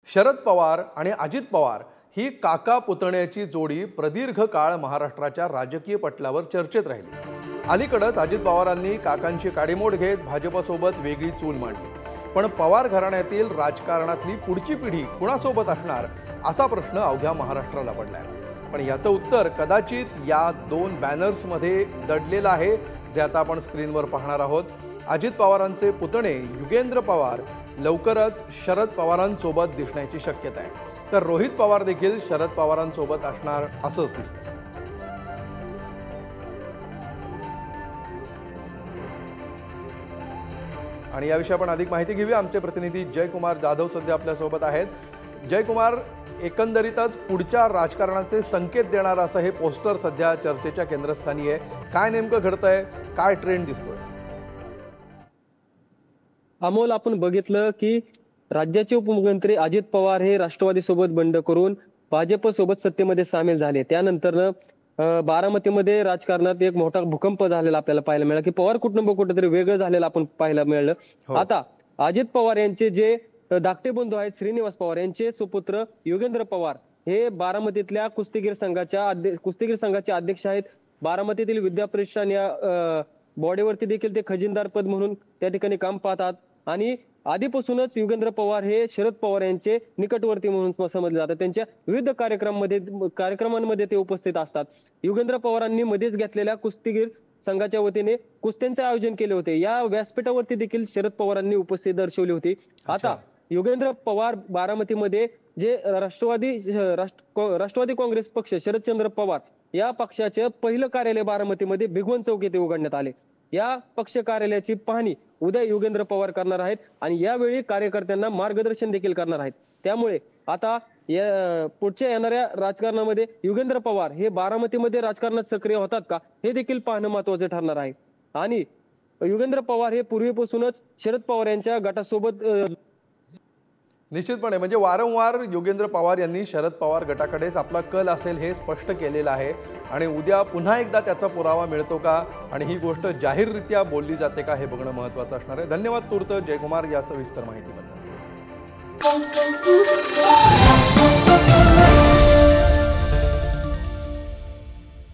शरद पवार आणि अजित पवार ही काका पुतण्याची जोडी प्रदीर्घ काळ महाराष्ट्राच्या राजकीय पटलावर चर्चेत राहिली। अलीकडेच अजित पवारांनी काकांची काडीमोड घेत भाजपसोबत वेगळी चूल मांडली। पण पवार घराण्यातील राजकारणातली पुढची पिढी कुणासोबत असणार असा प्रश्न अवघ्या महाराष्ट्राला पडलाय। पण याचं उत्तर कदाचित या दोन बॅनर्समध्ये दडलेलं आहे, जे आता आपण स्क्रीनवर पाहणार आहोत। अजित पवारांचे पुतणे युगेंद्र पवार लवकरच शरद पवारांसोबत दिसण्याची शक्यता आहे, तर रोहित पवार देखील शरद पवारांसोबत असणार असंच दिसतं। आणि याविषयी आपण अधिक माहिती घेऊया। आमचे प्रतिनिधी जयकुमार जाधव सध्या आपल्या सोबत आहेत। जयकुमार, एकंदरीतच पुढच्या राजकारणाचे संकेत देणारा असं हे पोस्टर सध्या चर्चेच्या केंद्रस्थानी आहे। काय नेमकं घडतंय, काय ट्रेंड दिसतोय? अमोल, आपण बघितलं की राज्याचे उपमुख्यमंत्री अजित पवार हे राष्ट्रवादी सोबत बंड करून भाजप सोबत सत्तेमध्ये सामील झाले। त्यानंतर बारामतीमध्ये राजकारणात एक मोठा भूकंप झालेला आपल्याला पाहायला मिळाला की पवार कुटुंब कुठेतरी वेगळं झालेलं आपण पाहायला मिळालं। आता अजित पवार यांचे जे धाकटे बंधू आहेत श्रीनिवास पवार यांचे सुपुत्र युगेंद्र पवार हे बारामतीतल्या कुस्तीगीर संघाचे अध्यक्ष आहेत। बारामतीतील विद्याप्रतिष्ठान या बॉडीवरती देखील ते खजिनदार पद म्हणून त्या ठिकाणी काम पाहतात आणि आधीपासूनच युगेंद्र पवार हे शरद पवार यांचे निकटवर्ती म्हणून समजले जातात। त्यांच्या विविध कार्यक्रमांमध्ये ते उपस्थित असतात। युगेंद्र पवारांनी मध्येच घेतलेल्या कुस्तीगीर संघाच्या वतीने कुस्त्यांचे आयोजन केले होते। या व्यासपीठावरती देखील शरद पवारांनी उपस्थिती दर्शवली होती। आता युगेंद्र पवार बारामतीमध्ये जे राष्ट्रवादी काँग्रेस पक्ष शरदचंद्र पवार या पक्षाचे पहिलं कार्यालय बारामतीमध्ये भिगवण चौक येथे उघडण्यात आले। या पक्ष कार्यालयाची पाहणी उद्या युगेंद्र पवार करणार आहेत आणि यावेळी कार्यकर्त्यांना मार्गदर्शन देखील करणार आहेत। त्यामुळे आता पुढच्या येणाऱ्या राजकारणामध्ये युगेंद्र पवार हे बारामतीमध्ये राजकारणात सक्रिय होतात का हे देखील पाहणं महत्त्वाचं ठरणार आहे। आणि युगेंद्र पवार हे पूर्वीपासूनच शरद पवार यांच्या गटासोबत निश्चितपणे म्हणजे वारंवार युगेंद्र पवार यांनी शरद पवार गटाकडेच आपला कल असेल हे स्पष्ट केलेलं आहे आणि उद्या पुन्हा एकदा त्याचा पुरावा मिळतो का आणि ही गोष्ट जाहीररित्या बोलली जाते का हे बघणं महत्त्वाचं असणार आहे। धन्यवाद तूर्त जयकुमार या सविस्तर माहितीबद्दल।